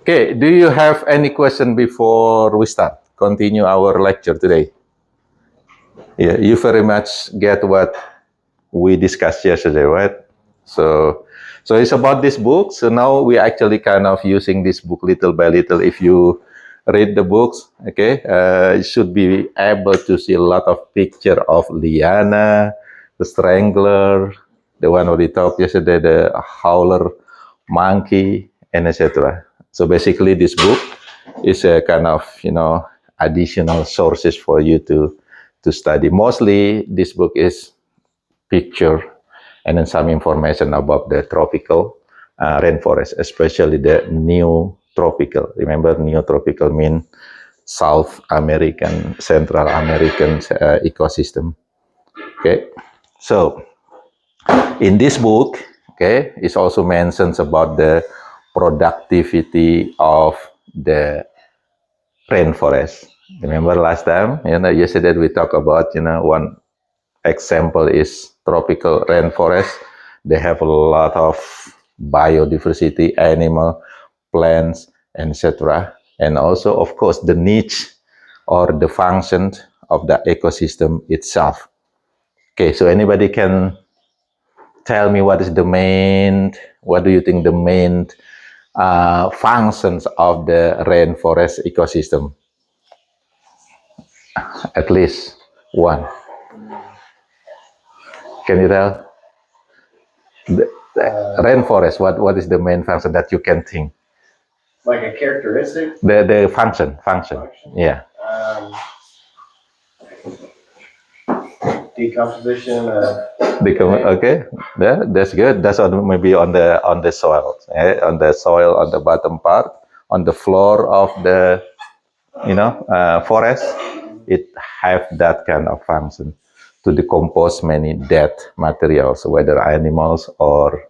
Okay, do you have any question before we start? Continue our lecture today. Yeah, you very much get what we discussed yesterday, right? So, so it's about this book. So now we actually kind of using this book little by little. If you read the books, okay, you should be able to see a lot of picture of Liana, the strangler, the one we talked yesterday, the howler monkey, and etc. So basically, this book is a kind of additional sources for you to study. Mostly, this book is picture and then some information about the tropical rainforest, especially the new tropical. Remember, new tropical mean South American, Central American ecosystem. Okay, so in this book, okay, it also mentions about the productivity of the rainforest. Remember last time, yesterday we talked about, one example is tropical rainforest. They have a lot of biodiversity, animal, plants, etc. And also, of course, the niche or the function of the ecosystem itself. Okay, so anybody can tell me what do you think the main functions of the rainforest ecosystem? At least one. Can you tell? The rainforest, what is the main function that you can think? Like a characteristic? The function. Yeah. Decomposition. Okay. Yeah, that's good. That's maybe on the soil, on the soil, on the bottom part, on the floor of the forest. It have that kind of function to decompose many dead materials, whether animals or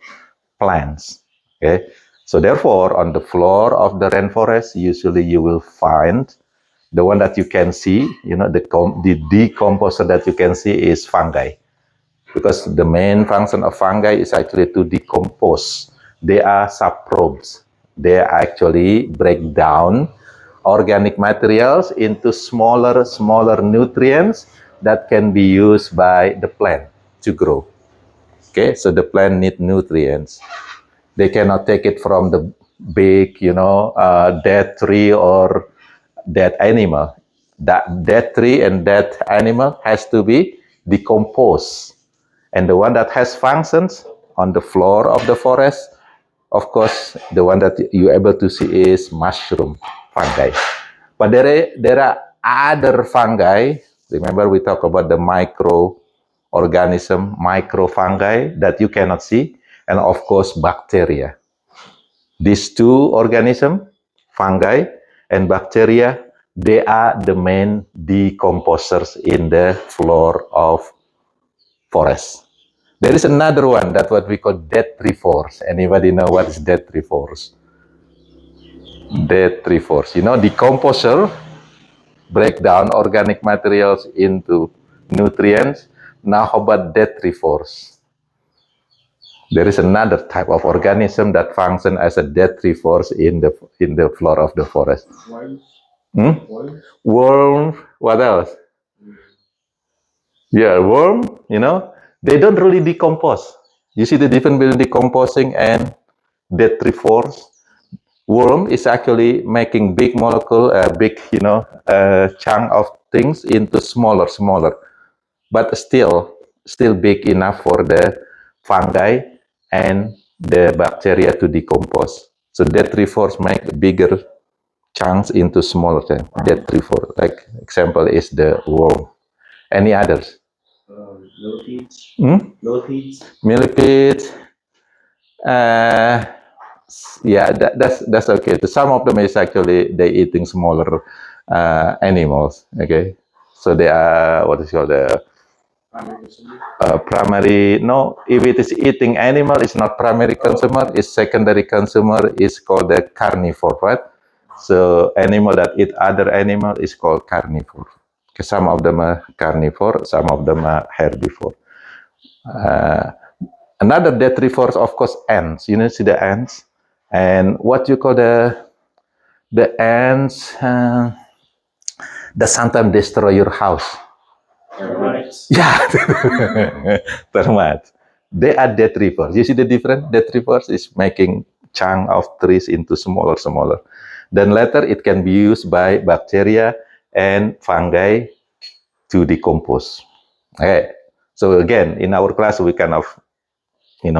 plants. Okay. So therefore, on the floor of the rainforest, usually you will find the one that you can see, the decomposer that you can see is fungi, because the main function of fungi is actually to decompose. They are saprobes. They actually break down organic materials into smaller nutrients that can be used by the plant to grow. Okay, so the plant need nutrients. They cannot take it from the big, dead tree or dead animal. That dead tree and dead animal has to be decomposed. And the one that has functions on the floor of the forest, of course, the one that you're able to see is mushroom fungi. But there are other fungi. Remember, we talk about the microorganism, microfungi that you cannot see, and of course, bacteria. These two organisms, fungi and bacteria, they are the main decomposers in the floor of forest. There is another one, that what we call detritivores. Anybody know what is detritivores? Detritivores, decomposer break down organic materials into nutrients. Now how about detritivores? There is another type of organism that function as a detritivore in the floor of the forest. Worms. Worm. What else? Yeah, worm. They don't really decompose. You see the difference between decomposing and detritivores. Worm is actually making big molecule, big chunk of things into smaller, but still big enough for the fungi and the bacteria to decompose. So detritivores make bigger chunks into smaller things. Detritivore, like example is the worm. Any others? Millipedes. Millipedes. Millipedes. Uh, yeah, that's okay. Some of them is actually they eating smaller animals. Okay, so they are what is called the primary. No, if it is eating animal, it's not primary consumer. It's secondary consumer. Is called the carnivore, right? So animal that eat other animal is called carnivore. Okay, some of them are carnivore, some of them are herbivore. Another detritivores, of course, ants. See the ants, and what you call the The ants, that sometimes destroy your house. Termites. Yeah, termites. They are detrivores. You see the difference? Detrivores is making chunk of trees into smaller. Then later it can be used by bacteria and fungi to decompose. Okay. So again, in our class, we kind of,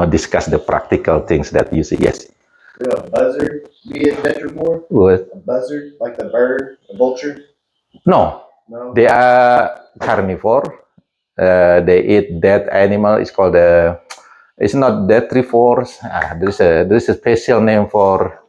discuss the practical things that you see. Yes. Could a buzzard be a detrivore? What? A buzzard, like the bird, a vulture? No, No. they are carnivore. They eat dead animal. It's called it's not detrivores. There's a special name for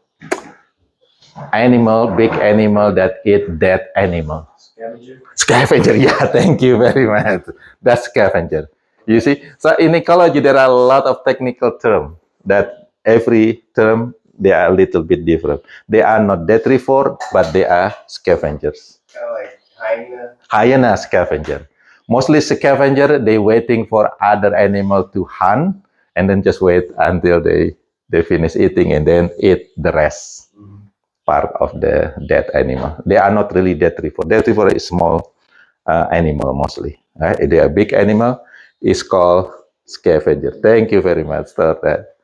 big animal that eat dead animal. Scavenger? Scavenger. Yeah, thank you very much. That's scavenger. You see, so in ecology there are a lot of technical terms that every term they are a little bit different. They are not detrivore, but they are scavengers. Kind of like hyena. Hyena scavenger. Mostly scavenger, they waiting for other animal to hunt and then just wait until they finish eating and then eat the rest part of the dead animal. They are not really detrivore. Detrivore is small animal mostly. Right? If they are big animal, is called scavenger. Thank you very much for that.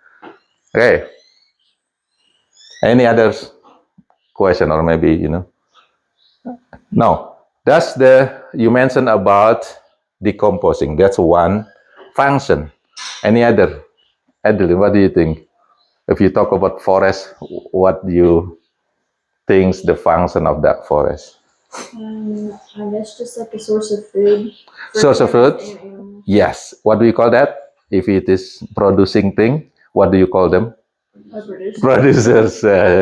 Okay. Any other question or maybe No. That's you mentioned about decomposing. That's one function. Any other? Adeline, what do you think? If you talk about forest, what do you think the function of that forest? I guess just like a source of food. for Source of plants food? and animals. Yes. What do you call that? If it is producing thing, what do you call them? A producer. Producers.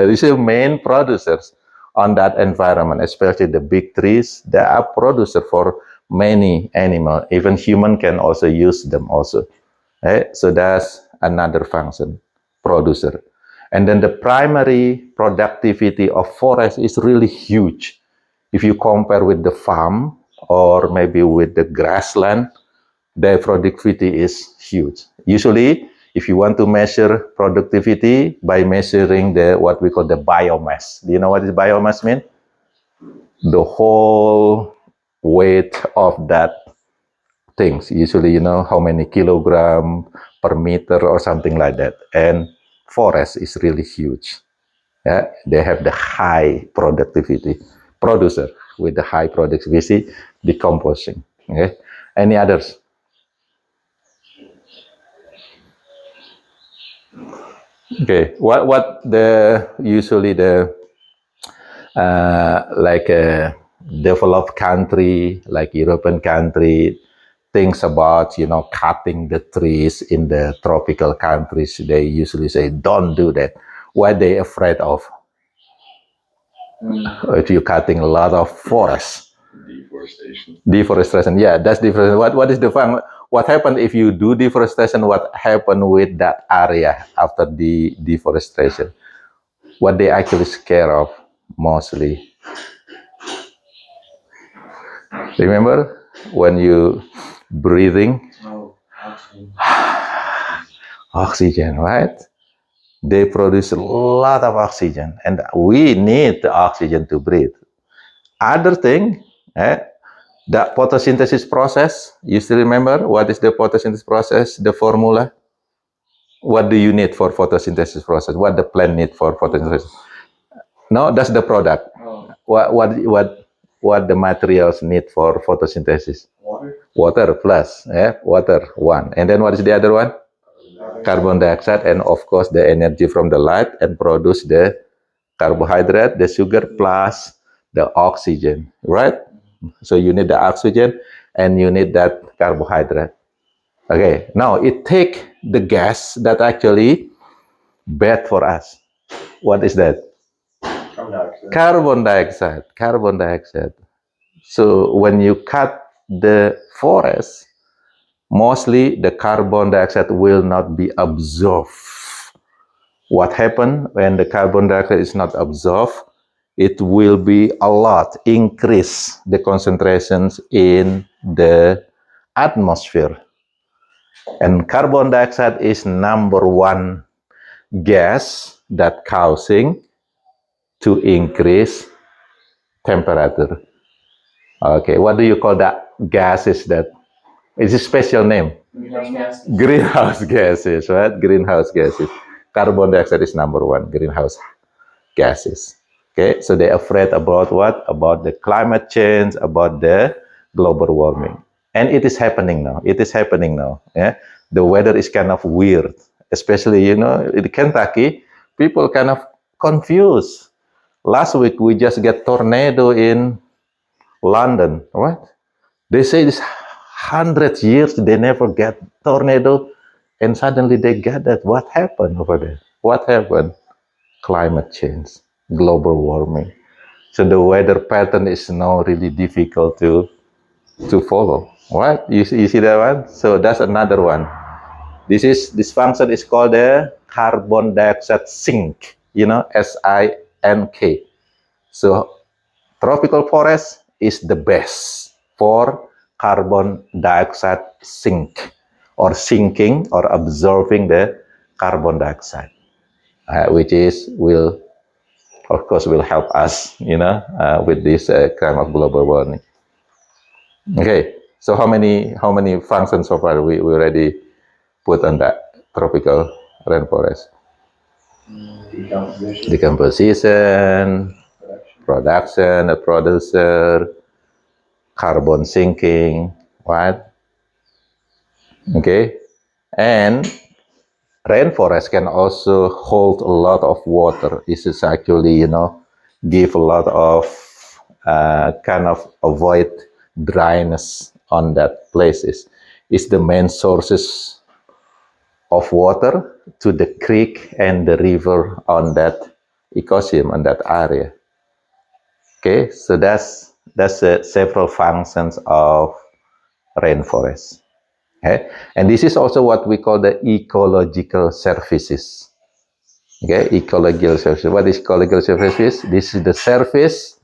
These are main producers on that environment, especially the big trees. They are producer for many animals. Even human can also use them also. Right? So that's another function, producer. And then the primary productivity of forest is really huge. If you compare with the farm or maybe with the grassland, their productivity is huge. Usually, if you want to measure productivity by measuring what we call the biomass. Do you know what is biomass mean? The whole weight of that things. Usually, how many kilogram per meter or something like that. And forest is really huge. Yeah, they have the high productivity. Producer with the high productivity, decomposing. Okay. Any others? Okay. What usually the like a developed country like European country thinks about cutting the trees in the tropical countries. They usually say don't do that. What they afraid of? If you're cutting a lot of forest. Deforestation. Yeah, that's different. What is the fun? What happened if you do deforestation? What happened with that area after the deforestation? What they actually scare of mostly. Remember when you breathing Oh, oxygen. oxygen, right? They produce a lot of oxygen, and we need the oxygen to breathe. Other thing, the photosynthesis process. You still remember what is the photosynthesis process? The formula. What do you need for photosynthesis process? What the plant need for photosynthesis? No, that's the product. Oh, What the materials need for photosynthesis? water. Water plus, water one. And then what is the other one? Carbon dioxide, and of course the energy from the light and produce the carbohydrate, the sugar plus the oxygen, right? So you need the oxygen and you need that carbohydrate. Okay, now it take the gas that actually bad for us. What is that? Carbon dioxide. Carbon dioxide. So when you cut the forest, mostly the carbon dioxide will not be absorbed. What happens when the carbon dioxide is not absorbed? It will be a lot, increase the concentrations in the atmosphere. And carbon dioxide is number one gas that causing to increase temperature. Okay, what do you call that gases that? It's a special name. Greenhouse gas. Greenhouse gases, right? Greenhouse gases. Carbon dioxide is number one, greenhouse gases. Okay, so they're afraid about what? About the climate change, about the global warming. And it is happening now. It is happening now. Yeah, the weather is kind of weird, especially in Kentucky. People kind of confused. Last week we just get tornado in London, right? They say this 100 years they never get tornado, and suddenly they get that. What happened over there? What happened? Climate change, global warming. So the weather pattern is now really difficult to follow. Right? You see that one? So that's another one. This function is called the carbon dioxide sink. SINK. So tropical forest is the best for carbon dioxide sink, or sinking or absorbing the carbon dioxide, which will help us, with this kind of global warming. Okay, so how many functions so far we already put on that tropical rainforest? Decomposition, production, a producer, carbon sinking, right? Okay, and rainforest can also hold a lot of water. This is actually, give a lot of kind of avoid dryness on that places. It's the main sources of water to the creek and the river on that ecosystem, on that area. Okay, so that's several functions of rainforest. Okay, and this is also what we call the ecological services. Okay, ecological services. What is ecological services? This is the service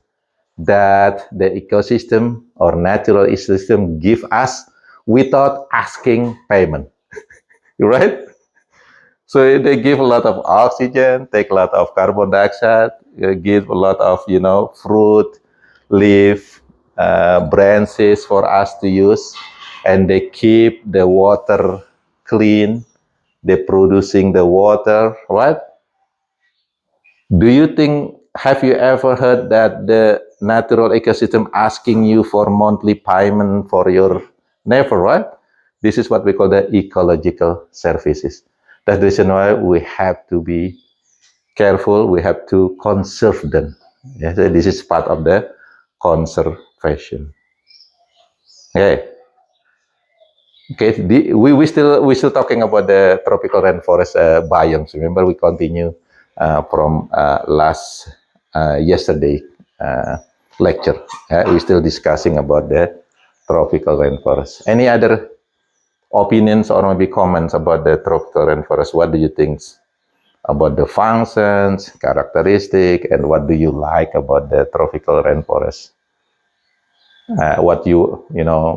that the ecosystem or natural ecosystem give us without asking payment. Right? So they give a lot of oxygen, take a lot of carbon dioxide, give a lot of fruit, leaf, branches for us to use, and they keep the water clean. They're producing the water, right? Do you think, have you ever heard that the natural ecosystem asking you for monthly payment for your never, right? This is what we call the ecological services. That's the reason why we have to be careful. We have to conserve them. Yeah, so this is part of the conservation. Okay. Okay. We still talking about the tropical rainforest biomes. Remember, we continue from last yesterday lecture. We're still discussing about the tropical rainforest. Any other opinions or maybe comments about the tropical rainforest? What do you think about the functions, characteristic, and what do you like about the tropical rainforest? What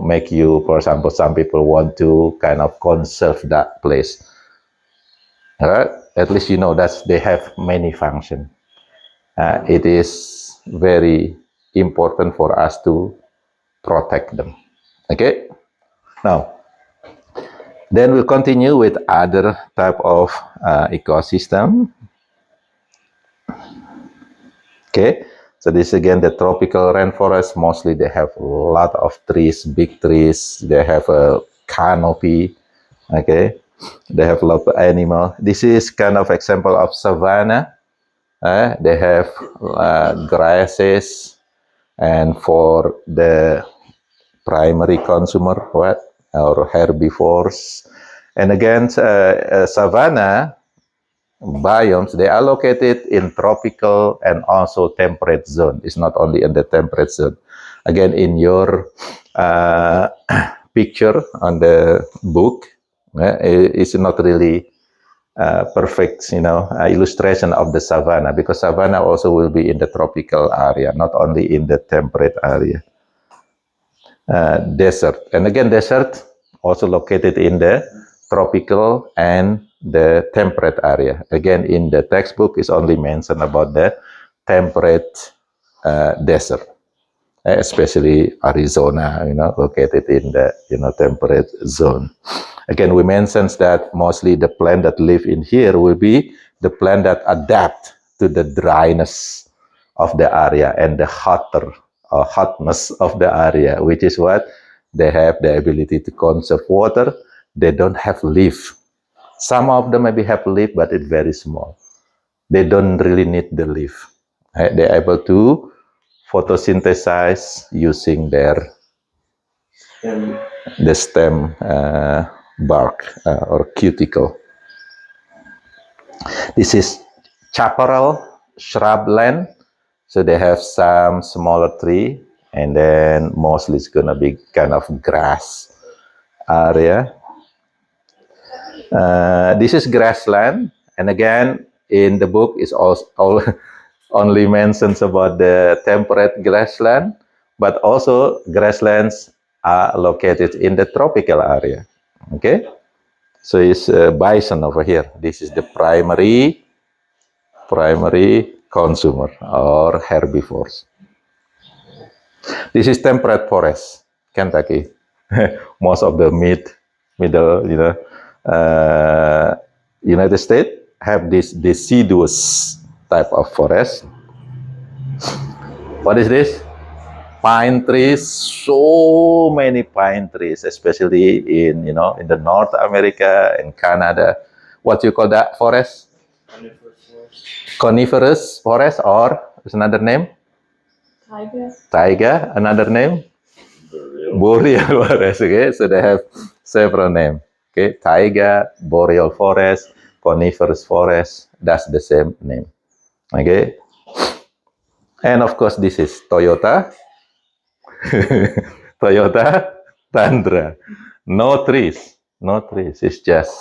make you, for example, some people want to kind of conserve that place. At least that they have many functions. It is very important for us to protect them. Okay. Now, then we'll continue with other type of ecosystem. Okay, so this again the tropical rainforest. Mostly they have a lot of trees, big trees. They have a canopy. Okay, they have a lot of animal. This is kind of example of savanna. They have grasses, and for the primary consumer, what, or herbivores. And again, savanna biomes, they are located in tropical and also temperate zone. It's not only in the temperate zone. Again, in your picture on the book, it's not really perfect, illustration of the savanna, because savanna also will be in the tropical area, not only in the temperate area. Desert, and again, desert also located in the tropical and the temperate area. Again, in the textbook is only mentioned about the temperate desert, especially Arizona, located in the temperate zone. Again, we mentioned that mostly the plant that live in here will be the plant that adapt to the dryness of the area and the hotness of the area, which is what they have the ability to conserve water. They don't have leaf. Some of them maybe have leaf, but it's very small. They don't really need the leaf. They're able to photosynthesize using the stem bark or cuticle. This is chaparral shrubland, so they have some smaller tree, and then mostly it's gonna be kind of grass area. This is grassland, and again in the book is also only mentions about the temperate grassland, but also grasslands are located in the tropical area. Okay, so it's bison over here. This is the primary consumer or herbivores. This is temperate forest, Kentucky. Most of the middle, United States have this deciduous type of forest. What is this? Pine trees. So many pine trees, especially in the North America and Canada. What you call that forest? Coniferous forest, or is another name? Taiga. Another name? Boreal forest. Okay, so they have several names. Okay, taiga, boreal forest, coniferous forest. That's the same name. Okay, and of course this is Toyota. Toyota Tundra. No trees. It's just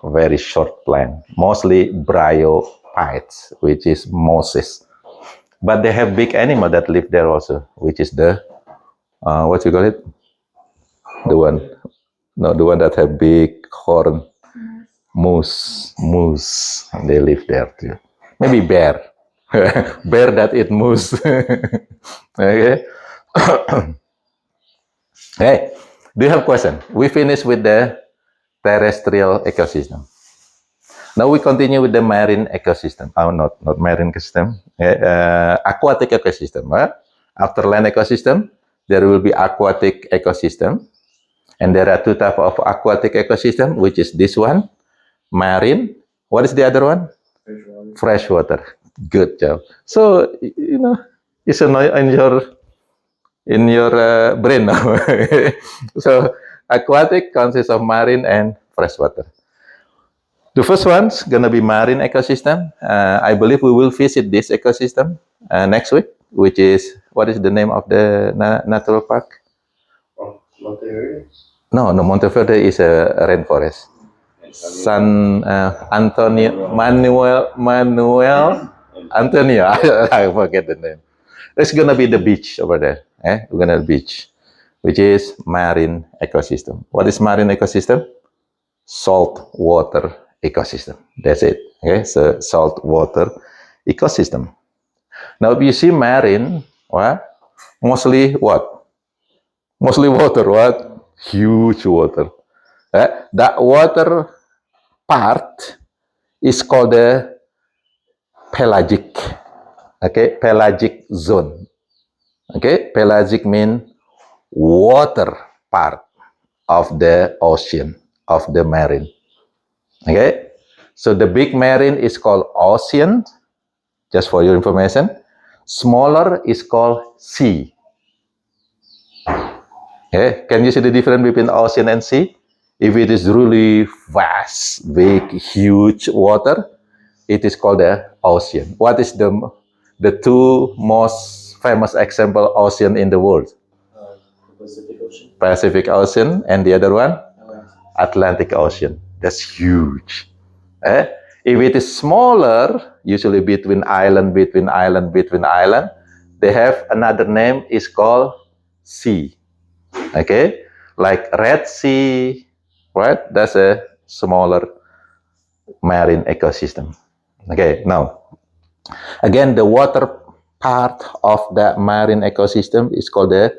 very short plant. Mostly bryophytes, which is mosses. But they have big animal that live there also, which is the what you call it? The one that have big horn. Moose. They live there too. Maybe bear. Bear that eat moose. Okay. Hey, do you have question? We finished with the terrestrial ecosystem. Now we continue with the marine ecosystem. Oh, not marine ecosystem. Aquatic ecosystem. After land ecosystem, there will be aquatic ecosystem. And there are two types of aquatic ecosystem, which is this one, marine. What is the other one? Freshwater. Good job. So, it's in your brain now. So, aquatic consists of marine and freshwater. The first one's gonna be marine ecosystem. I believe we will visit this ecosystem next week, which is, what is the name of the natural park? Monteverde? No, Monteverde is a rainforest. San Manuel Antonio. I forget the name. It's gonna be the beach over there. We're gonna beach, which is marine ecosystem. What is marine ecosystem? Salt water ecosystem. That's it. Okay, so salt water ecosystem. Now, if you see marine, mostly what? Mostly water. What? Huge water. That water part is called the pelagic. Okay, pelagic zone. Okay, pelagic means water part of the ocean, of the marine. Okay, so the big marine is called ocean, just for your information. Smaller is called sea. Okay, can you see the difference between ocean and sea? If it is really vast, big, huge water, it is called the ocean. What is the two most famous example ocean in the world? The Pacific Ocean. Pacific Ocean, and the other one? Atlantic Ocean. That's huge. If it is smaller, usually between island, they have another name is called sea. Okay, like Red Sea, right? That's a smaller marine ecosystem. Okay, now again, the water part of the marine ecosystem is called the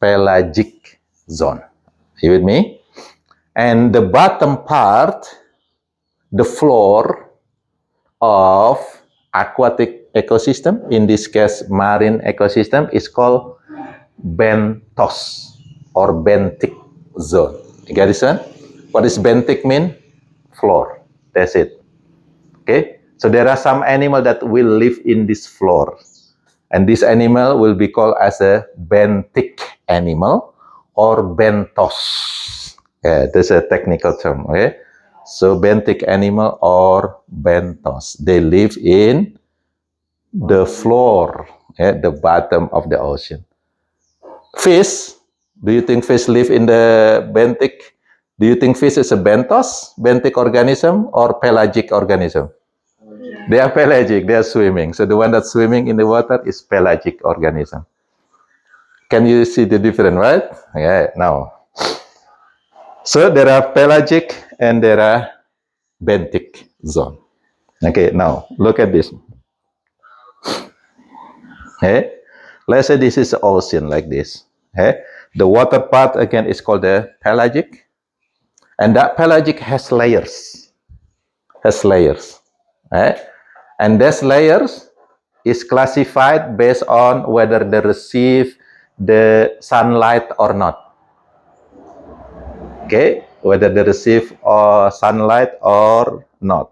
pelagic zone. You with me? And the bottom part, the floor of aquatic ecosystem, in this case marine ecosystem, is called benthos or benthic zone. You get this one? What does benthic mean? Floor. That's it. Okay? So there are some animal that will live in this floor. And this animal will be called as a benthic animal or benthos. Yeah, that's a technical term. Okay? So benthic animal or benthos. They live in the floor, the bottom of the ocean. Fish, do you think fish live in the benthic? Do you think fish is a benthos, benthic organism, or pelagic organism? They are pelagic, they are swimming. So the one that's swimming in the water is pelagic organism. Can you see the difference, right? Yeah, now. So there are pelagic and there are benthic zone. Okay, now look at this. Okay, let's say this is ocean like this. Okay, the water part again is called the pelagic, and that pelagic has layers. Okay? And these layers is classified based on whether they receive the sunlight or not. Okay, whether they receive sunlight or not.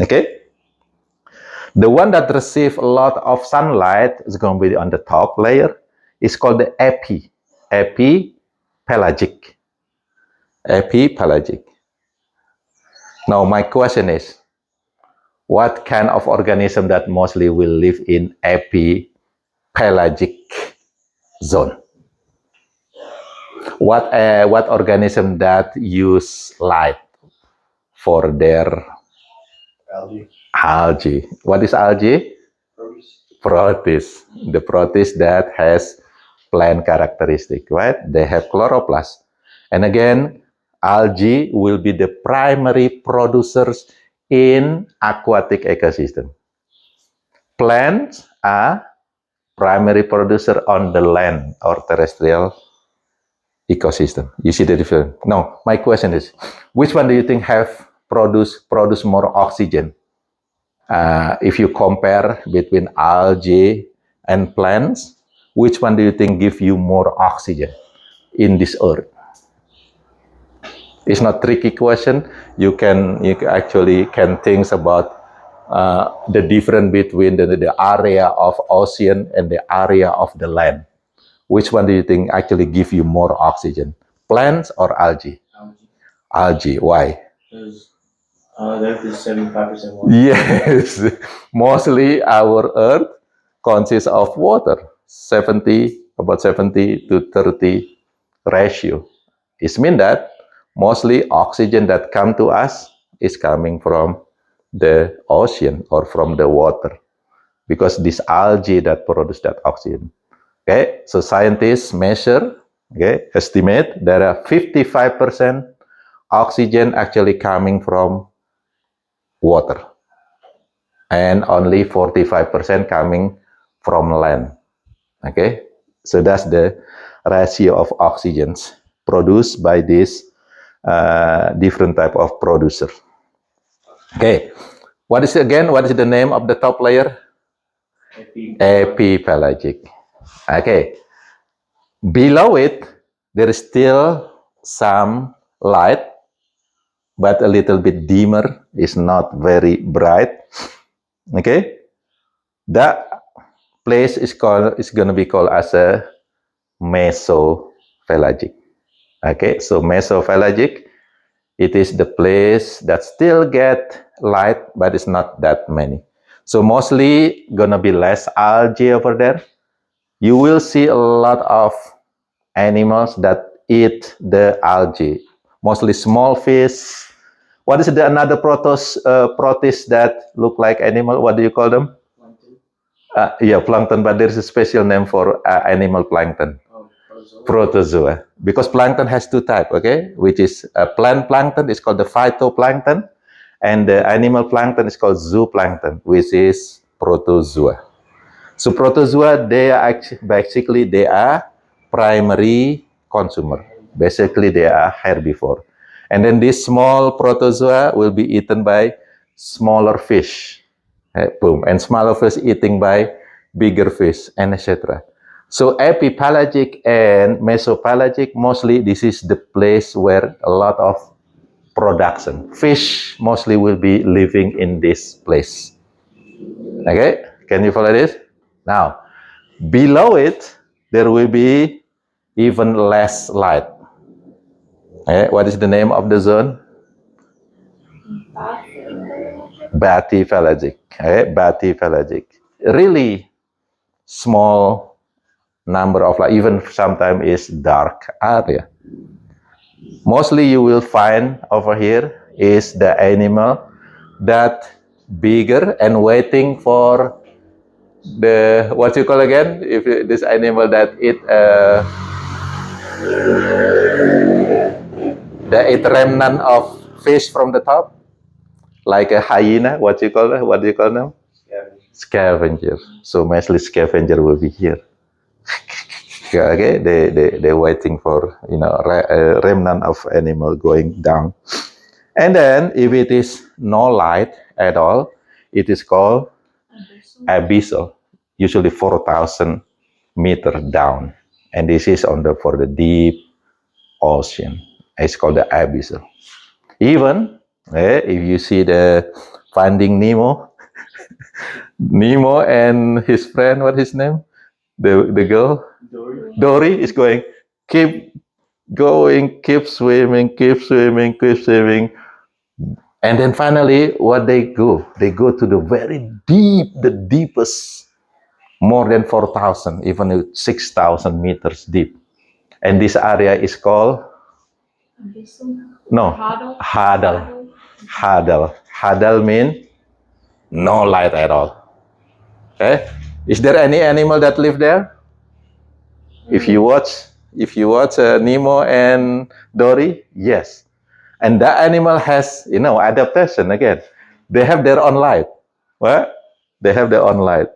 Okay, the one that receive a lot of sunlight is going to be on the top layer. It's called the epipelagic. Epipelagic. Now my question is, what kind of organism that mostly will live in epipelagic zone? What organism that use light for their algae? What is algae? Protist. The protist that has plant characteristic, right? They have chloroplast. And again, algae will be the primary producers in aquatic ecosystem. Plants are primary producer on the land or terrestrial ecosystem. You see the difference? Now, my question is, which one do you think have produce more oxygen? If you compare between algae and plants, which one do you think give you more oxygen in this earth? It's not tricky question. You actually can think about the difference between the area of ocean and the area of the land. Which one do you think actually give you more oxygen? Plants or algae? Algae. Why? Because Earth is 75% water. Yes. Mostly our Earth consists of water. About 70 to 30 ratio. It means that mostly oxygen that come to us is coming from the ocean or from the water, because this algae that produce that oxygen. Okay, so scientists measure, estimate there are 55% oxygen actually coming from water, and only 45% coming from land. Okay, so that's the ratio of oxygens produced by this different type of producer. Okay, what is the name of the top layer? Epipelagic. Okay, below it there is still some light, but a little bit dimmer. It's not very bright. Okay, that place is going to be called as a mesopelagic. Okay, so mesopelagic, it is the place that still get light, but it's not that many. So mostly gonna be less algae over there. You will see a lot of animals that eat the algae, mostly small fish. What is another protist that look like animal? What do you call them? Plankton. Yeah, plankton, but there's a special name for animal plankton. Protozoa. Because plankton has two types, okay? Which is plant plankton is called the phytoplankton, and the animal plankton is called zooplankton, which is protozoa. So protozoa, they are basically they are primary consumer. Basically, they are herbivore. And then this small protozoa will be eaten by smaller fish. Boom. And smaller fish eating by bigger fish, and etc. So epipelagic and mesopelagic, mostly this is the place where a lot of production. Fish mostly will be living in this place. Okay, can you follow this? Now, below it, there will be even less light. Okay, what is the name of the zone? Bathypelagic. Okay, bathypelagic. Really small number of light, even sometimes is dark area. Mostly you will find over here is the animal that bigger and waiting for the what you call again if this animal that eat remnant of fish from the top like a hyena, what do you call them? Scavenger. So mostly scavenger will be here. Okay, they're waiting for a remnant of animal going down. And then if it is no light at all, it is called abyssal, usually 4,000 meter down. And this is for the deep ocean. It's called the abyssal. Even if you see the Finding Nemo, Nemo and his friend, what his name? The girl? Dory is going, keep going, keep swimming, keep swimming, keep swimming. And then finally, what they go? They go to the very deep, the deepest, more than 4,000, even 6,000 meters deep. And this area is called? No, Hadal. Hadal. Hadal means no light at all. Okay? Is there any animal that live there? If you watch Nemo and Dory, yes. And that animal has, adaptation again. They have their own light. What? They have their own light.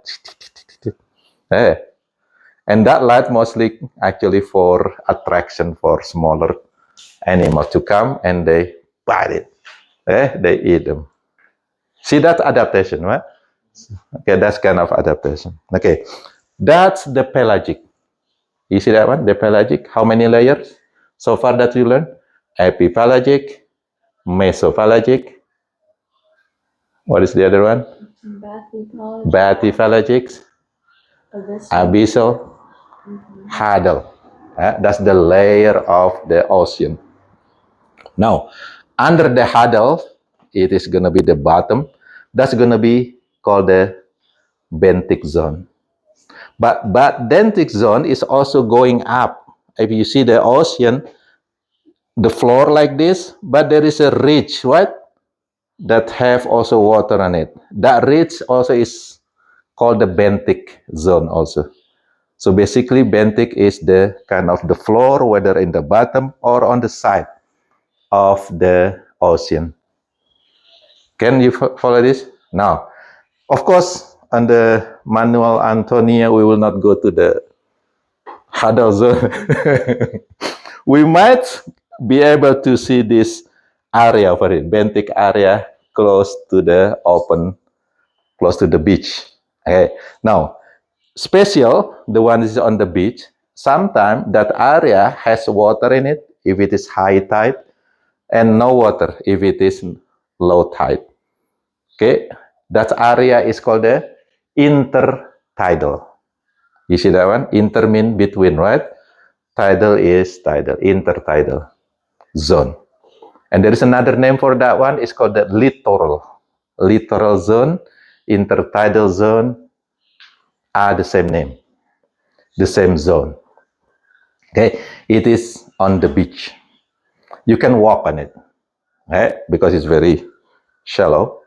And that light mostly actually for attraction for smaller animals to come and they bite it. They eat them. See, that's adaptation, right? Okay, that's kind of adaptation. Okay, that's the pelagic. You see that one, the pelagic? How many layers so far that you learned? Epipelagic, mesopelagic. What is the other one? Bathypelagic, abyssal, hadal. That's the layer of the ocean. Now, under the hadal, it is going to be the bottom. That's going to be called the benthic zone. But benthic zone is also going up. If you see the ocean, the floor like this, but there is a ridge, what? That have also water on it. That ridge also is called the benthic zone also. So basically, benthic is the kind of the floor, whether in the bottom or on the side of the ocean. Can you follow this? Now, of course, on the Manuel Antonia, we will not go to the Hadal zone. We might be able to see this area for it, benthic area close to the beach. Okay. Now, special, the one is on the beach, sometimes that area has water in it if it is high tide and no water if it is low tide. Okay, that area is called the intertidal. You see that one? Inter mean between, right? Tidal is tidal, intertidal zone. And there is another name for that one. It's called the littoral. Littoral zone, intertidal zone are the same name, the same zone. Okay, it is on the beach. You can walk on it, okay? Because it's very shallow.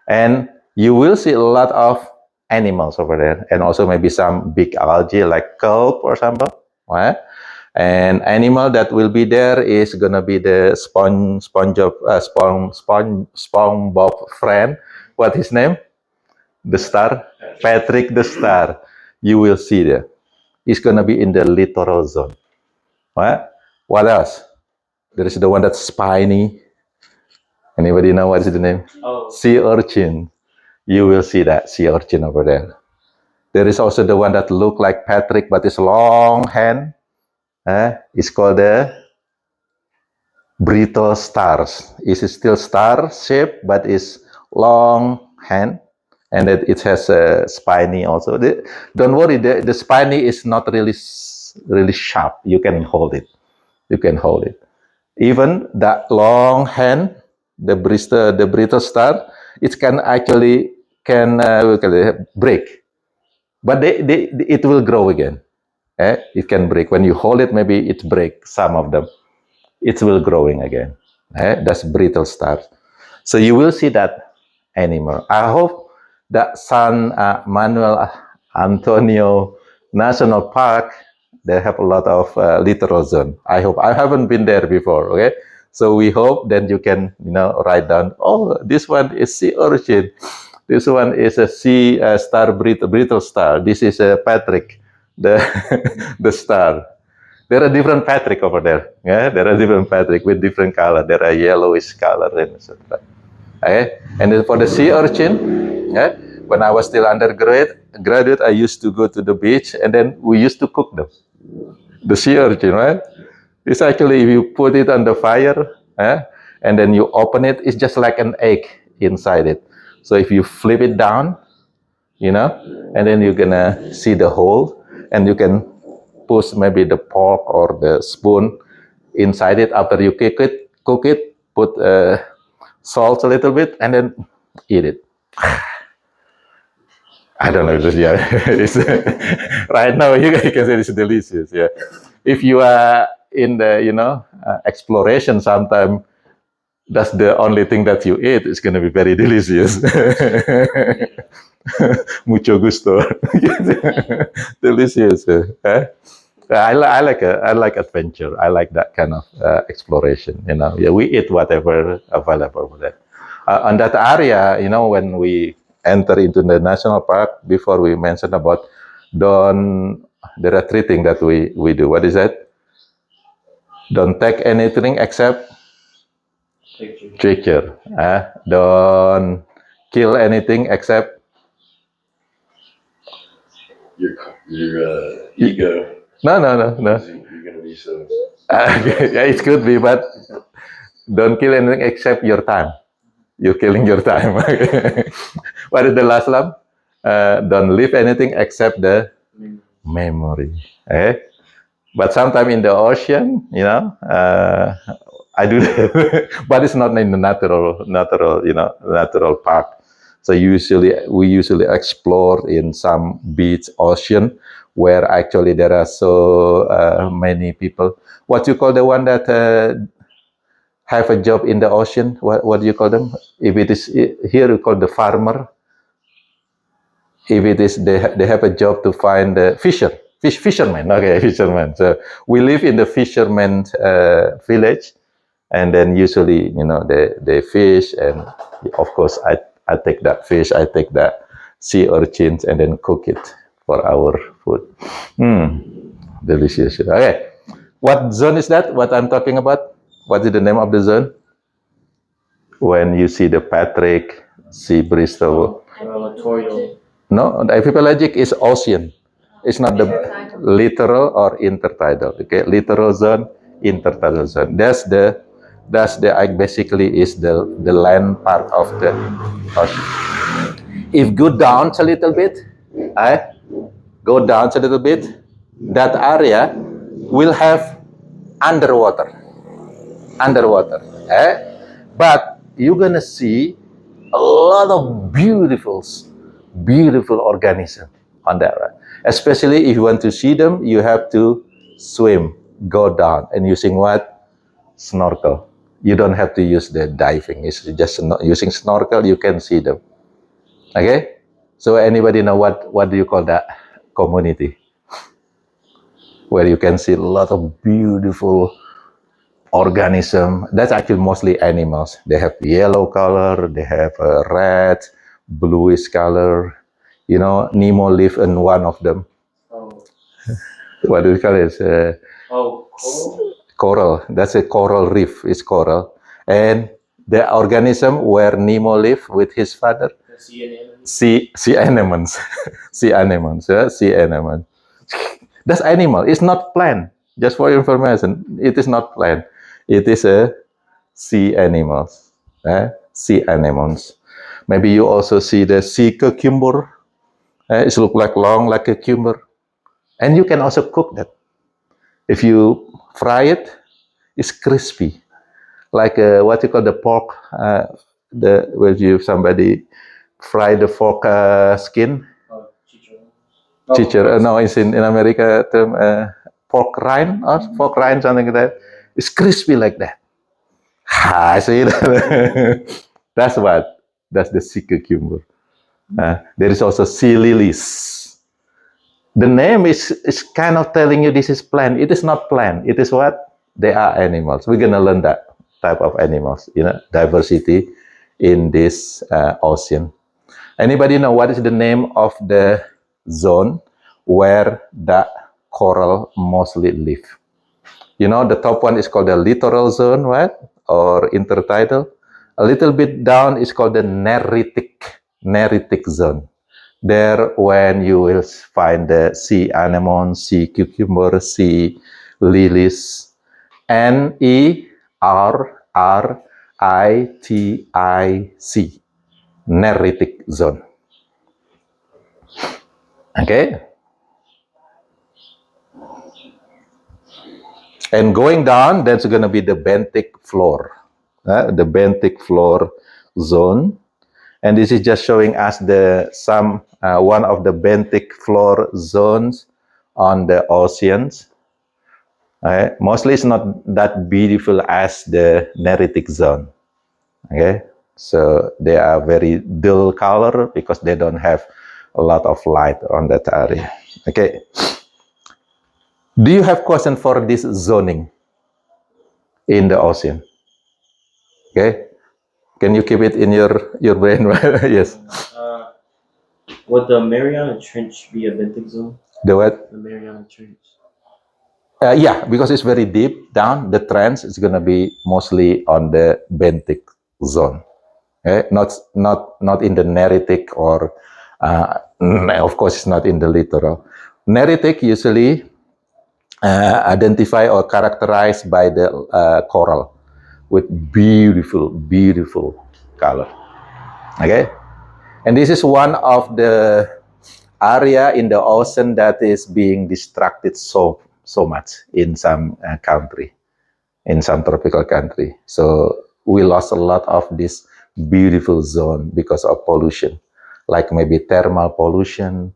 And you will see a lot of animals over there, and also maybe some big algae like kelp or something. Right? And animal that will be there is gonna be the SpongeBob friend. What his name? The star, Patrick the Star. you will see there. It's gonna be in the littoral zone. Right? What else? There is the one that's spiny. Anybody know what is the name? Oh, Sea urchin. You will see that sea urchin over there. There is also the one that look like Patrick but is long hand. It's called the brittle stars. It's still star shape but it's long hand, and it has a spiny also. Don't worry, the spiny is not really sharp. You can hold it. You can hold it. Even that long hand, the brittle star, it can actually break, but it will grow again. It can break when you hold it. Maybe it break some of them. It will growing again. That's brittle star. So you will see that animal. I hope that San Manuel Antonio National Park, they have a lot of littoral zone. I hope. I haven't been there before. Okay, so we hope that you can write down. Oh, this one is sea urchin. This one is a sea star brittle star. This is a Patrick, the the star. There are different Patrick over there. Yeah, there are different Patrick with different color. There are yellowish color and etc. Okay? And then for the sea urchin, yeah, when I was still graduate, I used to go to the beach and then we used to cook them. The sea urchin, right? It's actually, if you put it on the fire, and then you open it, it's just like an egg inside it. So if you flip it down, and then you're gonna see the hole, and you can push maybe the fork or the spoon inside it after you cook it, put salt a little bit, and then eat it. I don't know. It's, right now you can say it's delicious. Yeah, if you are in the exploration, sometime that's the only thing that you eat. It's gonna be very delicious. Mucho gusto. Delicious. I like adventure. I like that kind of exploration. Yeah, we eat whatever available for that. On that area, when we enter into the national park, before we mentioned about there are three things that we do. What is that? Don't take anything except picture. Don't kill anything except your ego. No. You're gonna be so. Yeah, it could be, but don't kill anything except your time. You're killing your time. What is the last one? Don't leave anything except the memory. But sometime in the ocean, I do that, but it's not in the natural park. So we usually explore in some beach, ocean, where actually there are so many people. What you call the one that have a job in the ocean? What do you call them? If it is here, we call the farmer. If it is they have a job to find the fishermen. Okay, fishermen. So we live in the fisherman village, and then usually they fish, and of course I take that fish, I take that sea urchins, and then cook it for our food. Delicious. Okay, what zone is that? What I'm talking about? What is the name of the zone? When you see the Patrick, sea Bristol. Equatorial. No, the epipelagic is ocean. It's not the littoral or intertidal. Okay, littoral zone, intertidal zone. That's basically is the land part of the ocean. If go down a little bit, that area will have underwater. But you're gonna see a lot of beautiful organisms on that, right? Especially if you want to see them, you have to swim, go down, and using what? Snorkel. You don't have to use the diving. It's just using snorkel, you can see them. Okay? So anybody know what do you call that community? Where you can see a lot of beautiful organism. That's actually mostly animals. They have yellow color, they have red, bluish color. Nemo live in one of them. what do you call it? Oh, coral? Coral. That's a coral reef. It's coral. And the organism where Nemo lived with his father, The sea anemone? sea anemones. Sea anemones. Sea anemone. That's animal. It's not plant. Just for your information, it is not plant. It is a sea animals. Sea anemones. Maybe you also see the sea cucumber. It looks like long like a cucumber. And you can also cook that. If you fry it, it's crispy. Like what you call the pork, where you somebody fry the pork skin. Oh, chicharron. Chicharron, no, it's in America term pork rind or pork rind, something like that. It's crispy like that. I see that. That's the sea cucumber. There is also sea lilies. The name is kind of telling you this is plant. It is not plant. It is what? They are animals. We're gonna learn that type of animals, diversity in this ocean. Anybody know what is the name of the zone where the coral mostly live? The top one is called the littoral zone, right? Or intertidal. A little bit down is called the neritic zone. There, when you will find the sea anemones, sea cucumber, sea lilies, Neritic, neritic zone. Okay. And going down, that's going to be the benthic floor, the benthic floor zone. And this is just showing us one of the benthic floor zones on the oceans. Mostly it's not that beautiful as the neritic zone. Okay, so they are very dull color because they don't have a lot of light on that area. Okay. Do you have question for this zoning in the ocean? Okay. Can you keep it in your brain? Yes. Would the Mariana Trench be a benthic zone? The what? The Mariana Trench. Yeah, because it's very deep down. The trench is going to be mostly on the benthic zone. Okay? Not in the neritic or, of course, it's not in the littoral. Neritic usually identified or characterized by the coral with beautiful color. Okay, and this is one of the area in the ocean that is being distracted so much in some country, in some tropical country. So we lost a lot of this beautiful zone because of pollution, like maybe thermal pollution,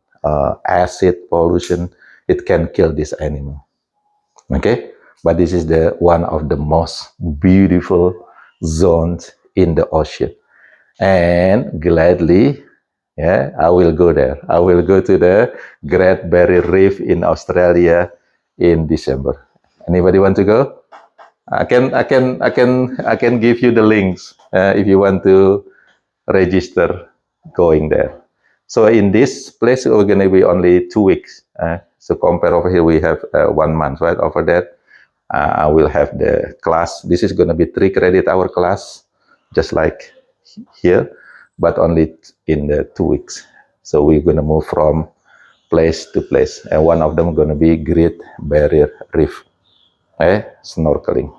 acid pollution. It can kill this animal. Okay, but this is the one of the most beautiful zones in the ocean, and gladly, yeah, I will go there. I will go to the Great Barrier Reef in Australia in December. Anybody want to go? I can give you the links if you want to register going there. So in this place, we're going to be only 2 weeks. So compare over here, we have 1 month, right? Over there, I will have the class. This is going to be 3 credit hour class, just like here, but only in the 2 weeks. So we're going to move from place to place, and one of them going to be Great Barrier Reef, snorkeling.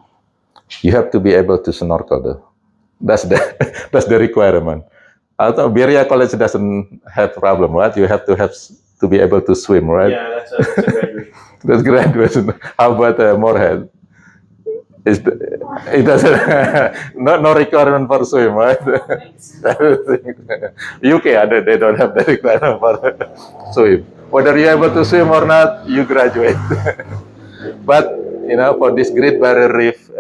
You have to be able to snorkel though. That's the requirement. Although Beria College doesn't have problem, right? You have to be able to swim, right? Yeah, that's a graduation. That's graduation. How about Moorhead? It doesn't no requirement for swim, right? UK, they don't have the requirement for swim. Whether you're able to swim or not, you graduate. But for this Great Barrier Reef,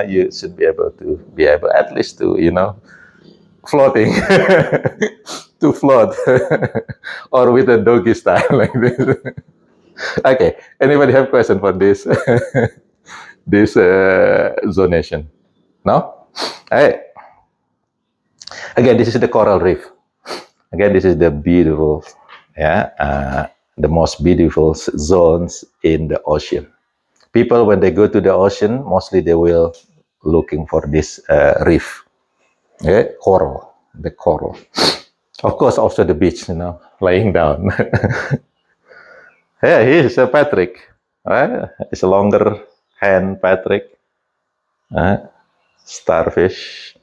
you should be able at least to floating to float or with a doggy style like this. Okay, anybody have question for this this zonation? No? Hey, again, this is the coral reef. Again, this is the beautiful the most beautiful zones in the ocean. People, when they go to the ocean, mostly they will looking for this reef, coral, the coral. Of course, also the beach, laying down. Yeah, here's Patrick. It's a longer hand, Patrick. Starfish.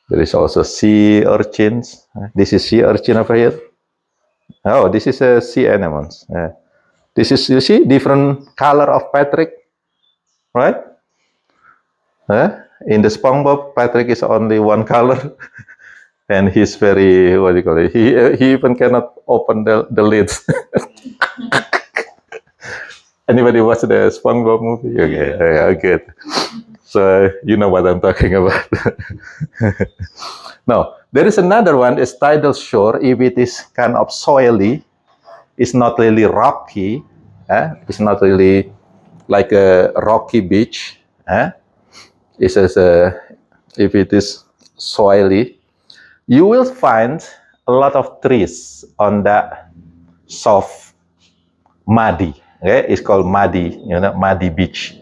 There is also sea urchins. This is sea urchin over here. Oh, this is a sea anemones. This is, you see, different color of Patrick, right? In the SpongeBob, Patrick is only one color, and he's very, what do you call it? He even cannot open the lids. Anybody watch the SpongeBob movie? Okay, yeah, good. So you know what I'm talking about. Now, there is another one, is tidal shore. If it is kind of soily, it's not really rocky. It's not really like a rocky beach. It's as if it is soily, you will find a lot of trees on that soft, muddy. Okay, it's called muddy. Muddy beach.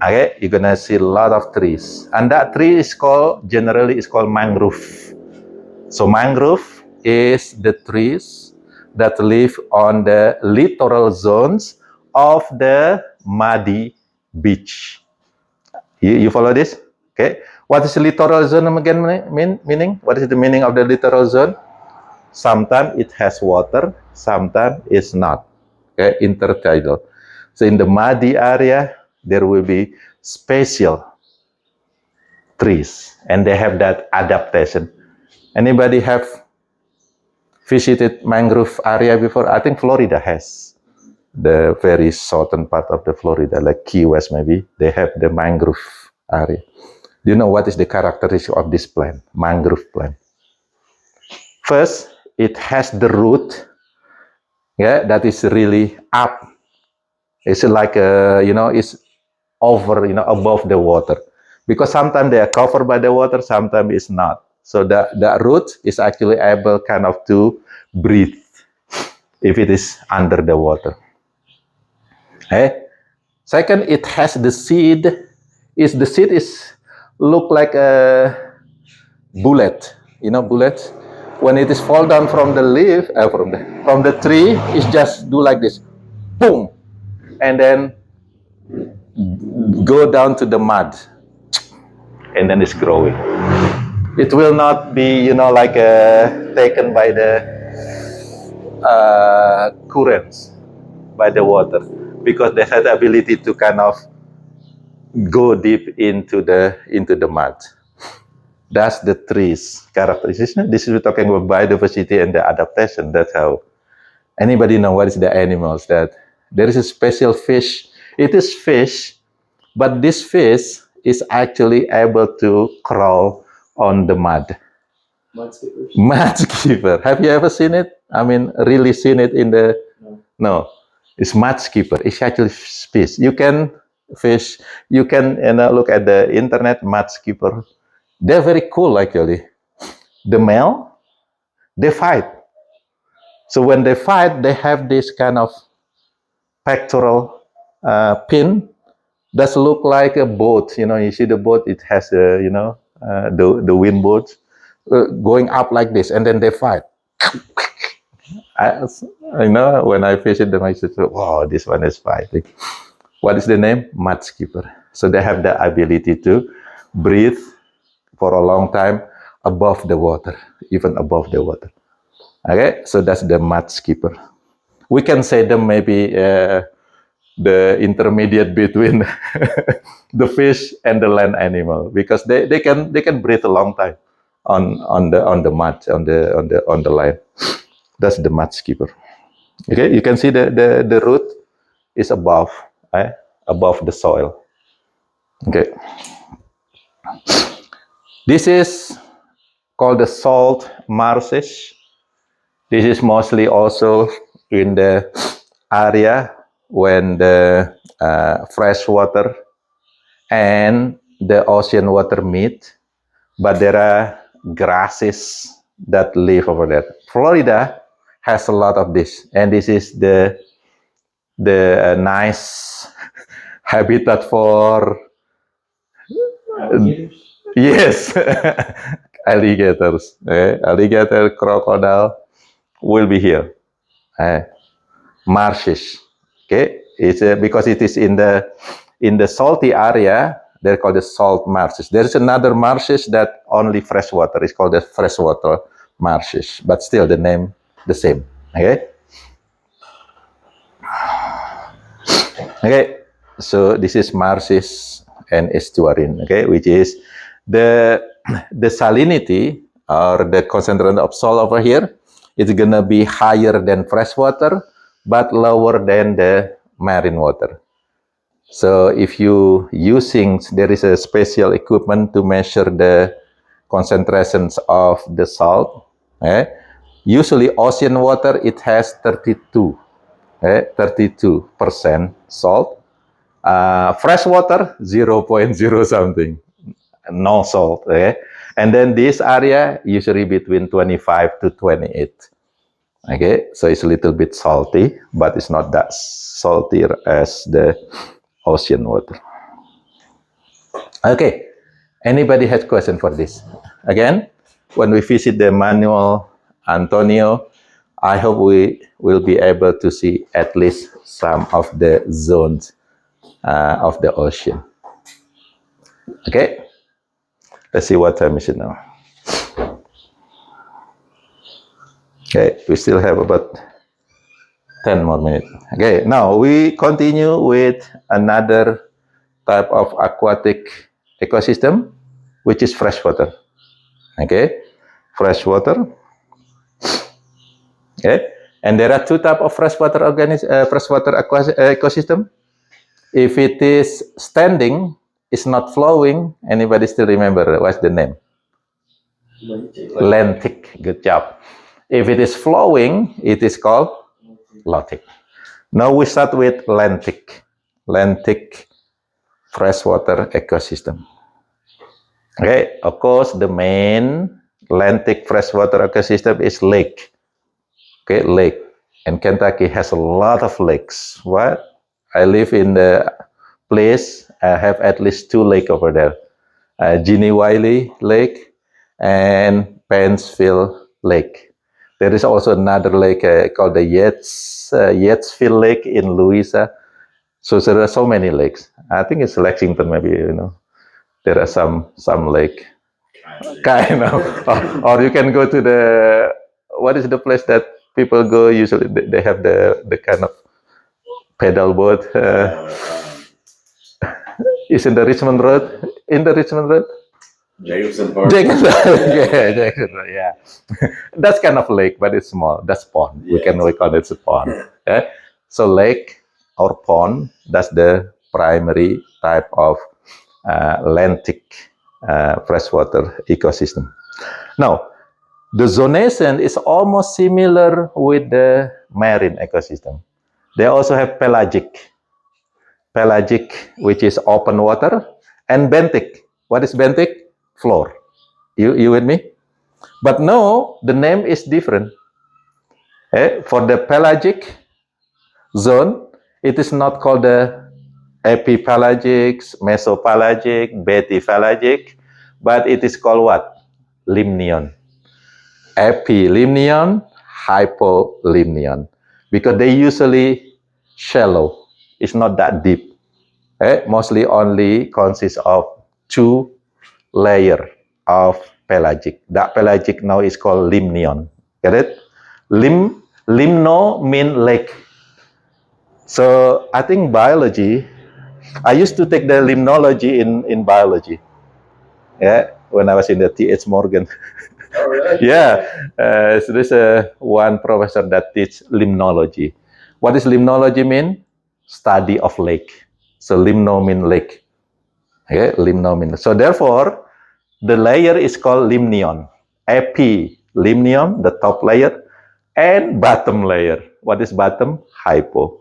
Okay, you're gonna see a lot of trees, and that tree is generally called mangrove. So mangrove is the trees that live on the littoral zones of the muddy beach. You follow this? Okay. What is the littoral zone again meaning? What is the meaning of the littoral zone? Sometimes it has water, sometimes it's not. Okay, intertidal. So in the muddy area, there will be special trees, and they have that adaptation. Anybody have visited mangrove area before? I think Florida has. The very southern part of the Florida, like Key West maybe, they have the mangrove area. Do you know what is the characteristic of this plant, mangrove plant? First, it has the root, that is really up. It's like it's over, above the water, because sometimes they are covered by the water, sometimes it's not. So the root is actually able kind of to breathe if it is under the water. Second, it has the seed. The seed is look like a bullet. Bullets. When it is fall down from the leaf, from the tree, it's just do like this, boom, and then go down to the mud, and then it's growing. It will not be, like taken by the currents, by the water, because they have the ability to kind of go deep into the mud. That's the trees characteristic. This is we're talking about biodiversity and the adaptation. That's how. Anybody know what is the animals that there is a special fish? It is fish, but this fish is actually able to crawl on the mud. Mudskippers. Mudskipper. Have you ever seen it? I mean, really seen it in the? No. It's mudskipper. It's actually fish. You can fish. You can look at the internet, mudskipper. They're very cool actually. The male, they fight. So when they fight, they have this kind of pectoral pin that look like a boat. You see the boat, it has the wind boat going up like this, and then they fight. I know when I visit them, I said, wow, this one is fighting. What is the name? Mudskipper. So they have the ability to breathe for a long time above the water, even above the water. Okay, so that's the mudskipper. We can say them maybe the intermediate between the fish and the land animal, because they can breathe a long time on the mud, on the land. That's the mudskipper. Okay, you can see the root is above the soil. Okay. This is called the salt marshes. This is mostly also in the area when the fresh water and the ocean water meet, but there are grasses that live over there. Florida has a lot of this, and this is the nice habitat for Alligators? yes alligators. Alligator, crocodile will be here. Marshes. Okay, it's because it is in the salty area. They're called the salt marshes. There is another marshes that only fresh water. It's called the freshwater marshes, but still the name the same. Okay. Okay. So this is marshes and estuarine. Okay, which is the salinity or the concentration of salt over here. It's gonna be higher than freshwater, but lower than the marine water. So if you using, there is a special equipment to measure the concentrations of the salt. Usually ocean water, it has 32%, 32% salt. Fresh water, 0.0 something, no salt. And then this area, usually between 25 to 28. Okay, so it's a little bit salty, but it's not that saltier as the ocean water. Okay, anybody has question for this? Again, when we visit the Manuel Antonio, I hope we will be able to see at least some of the zones of the ocean. Okay, let's see what time is it now. Okay, we still have about 10 more minutes. Okay, now we continue with another type of aquatic ecosystem, which is freshwater. Okay, freshwater. Okay, and there are two types of freshwater ecosystem. If it is standing, it's not flowing. Anybody still remember what's the name? Lentic. Good job. If it is flowing, it is called lotic. Now we start with lentic. Lentic freshwater ecosystem. Okay, of course, the main lentic freshwater ecosystem is lake. Okay, lake. And Kentucky has a lot of lakes. What? I live in the place, I have at least 2 lakes over there. Ginny Wiley Lake and Pennsville Lake. There is also another lake called the Yatesville Lake in Louisa. So there are so many lakes. I think it's Lexington, maybe, there are some lake. Kind of. Or you can go to the, what is the place that people go usually? They have the kind of pedal boat. Is in the Richmond Road? In the Richmond Road? Jacobson Park. Jacobson, yeah. That's kind of lake, but it's small. That's pond. We call it a pond. Okay? So lake or pond, that's the primary type of lentic freshwater ecosystem. Now, the zonation is almost similar with the marine ecosystem. They also have pelagic. Pelagic, which is open water, and benthic. What is benthic? Floor. You with me? But no, the name is different. For the pelagic zone, it is not called the epipelagic, mesopelagic, bathypelagic, but it is called what? Limnion. Epilimnion, hypolimnion. Because they usually shallow. It's not that deep. Mostly only consists of 2 layers of pelagic. That pelagic now is called limnion. Get it? Limno mean lake. So I think biology, I used to take the limnology in biology. Yeah, when I was in the T.H. Morgan. Oh, really? Yeah, so there's one professor that teach limnology. What does limnology mean? Study of lake. So limno mean lake. Okay, limno mean. So therefore, the layer is called limnion. Epilimnion, the top layer, and bottom layer. What is bottom? Hypo.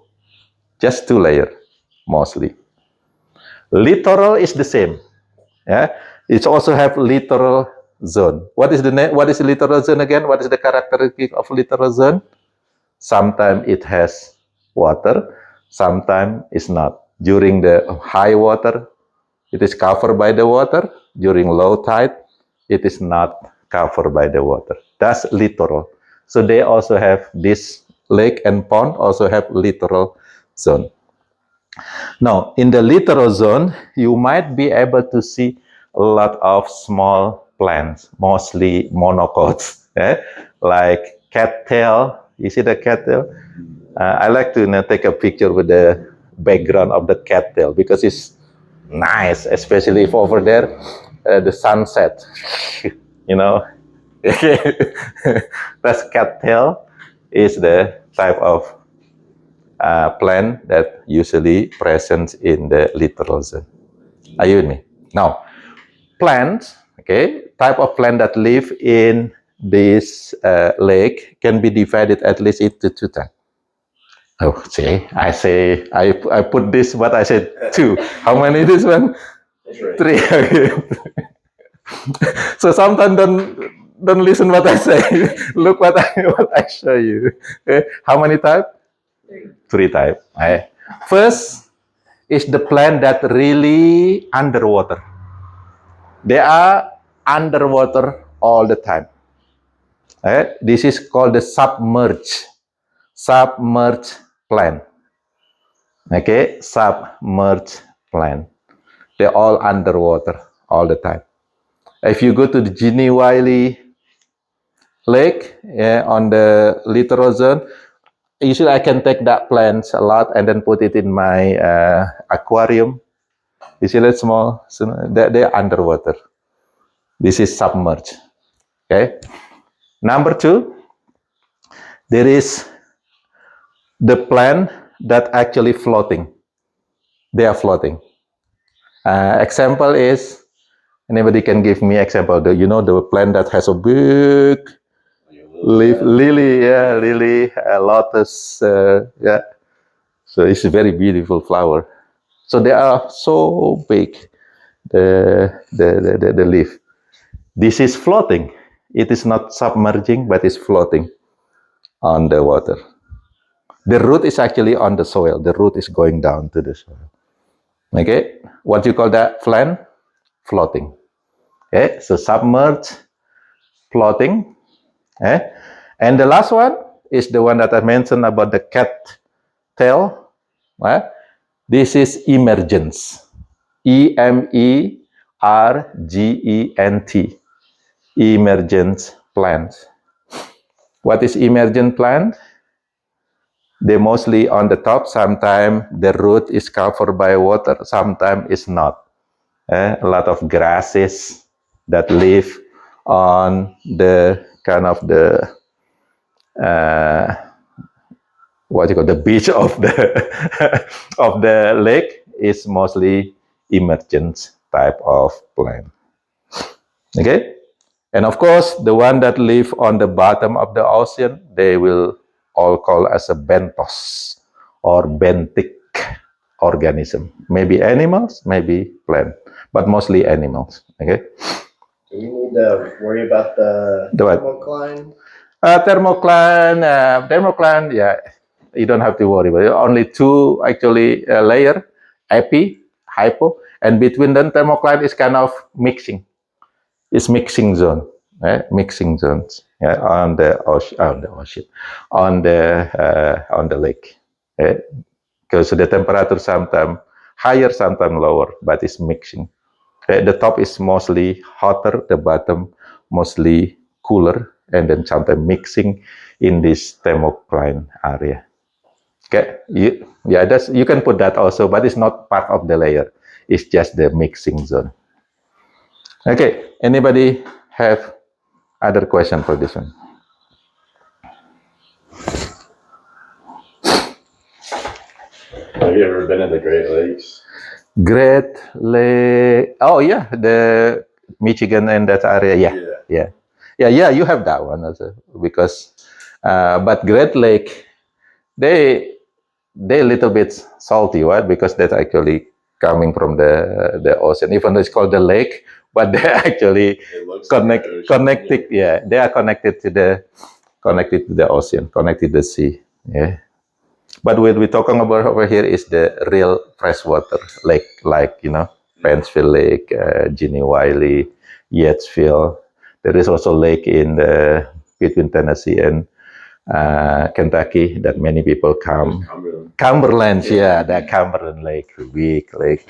Just 2 layers, mostly. Littoral is the same. Yeah, it also have littoral zone. What is the littoral zone again? What is the characteristic of littoral zone? Sometimes it has water, sometimes it's not. During the high water, it is covered by the water. During low tide, it is not covered by the water. That's littoral. So they also have this lake and pond also have littoral zone. Now, in the littoral zone, you might be able to see a lot of small plants, mostly monocots, like cattail. You see the cattail? I like to take a picture with the background of the cattail because it's nice, especially if over there the sunset. You know, that's cattail is the type of plant that usually present in the littoral zone. Are you with me? Now, plants, okay, type of plant that live in this lake can be divided at least into two types. Oh, see, I put this, but I said two. How many this one? Three. Okay. So sometimes don't listen what I say. Look what I show you. Okay. How many types? Three types. Okay. First is the plant that really underwater. They are underwater all the time. Okay. This is called the submerged plant. Okay, submerged plant. They're all underwater all the time. If you go to the Gini Wiley Lake on the littoral zone, usually I can take that plants a lot and then put it in my aquarium. You see that small? So they're underwater. This is submerged. Okay. Number two, there is the plant that actually floating. They are floating. Example is, anybody can give me example. The plant that has a big leaf, lily, lotus, yeah. So it's a very beautiful flower. So they are so big, the leaf. This is floating. It is not submerging, but it's floating on the water. The root is actually on the soil. The root is going down to the soil. Okay, what you call that plant? Floating. Okay, so submerged, floating. Okay, and the last one is the one that I mentioned about the cattail. This is emergence. EMERGENT. Emergent plants. What is emergent plant? They mostly on the top. Sometimes the root is covered by water. Sometimes it's not. A lot of grasses that live on the kind of the the beach of the of the lake is mostly emergent type of plant. Okay, and of course the one that live on the bottom of the ocean, they will all call as a benthos or benthic organism. Maybe animals, maybe plant, but mostly animals. Okay. Do we need to worry about the what? thermocline? Thermocline, yeah, you don't have to worry about it. Only two actually layer, epi, hypo, and between them thermocline is kind of mixing. It's mixing zone, mixing zones on the ocean, on the lake. Because the temperature sometimes higher, sometimes lower, but it's mixing. The top is mostly hotter, the bottom mostly cooler, and then sometimes mixing in this thermocline area. Okay, you can put that also, but it's not part of the layer. It's just the mixing zone. Okay, anybody have other question for this one? Have you ever been to the Great Lakes? Great Lake. Oh yeah, the Michigan and that area. Yeah. You have that one also because, but Great Lake, they a little bit salty, right? Because that's actually coming from the ocean. Even though it's called the lake, but they actually connected. Yeah, they are connected to the ocean, connected to the sea. Yeah. But what we're talking about over here is the real freshwater lake, like, Pennsville Lake, Ginny Wiley, Yatesville. There is also lake in between Tennessee and Kentucky that many people come. Cumberland. Cumberland, yeah, that Cumberland Lake, big lake.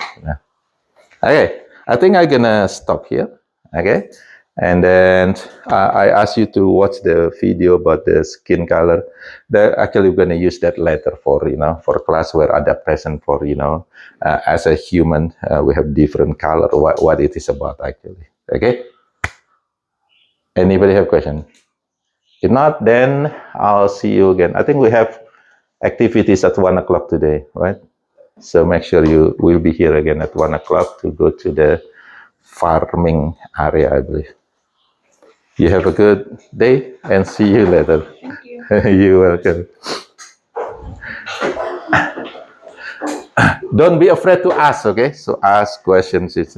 Okay, I think I'm gonna stop here. Okay, and then I asked you to watch the video about the skin color. Actually, we're gonna use that later for for class where adaptation for as a human we have different color. What it is about actually. Okay. Anybody have question? If not, then I'll see you again. I think we have activities at 1:00 today, right? So make sure you will be here again at 1:00 to go to the farming area, I believe. You have a good day and see you later. Thank you. You're welcome. Don't be afraid to ask, okay? So ask questions. It's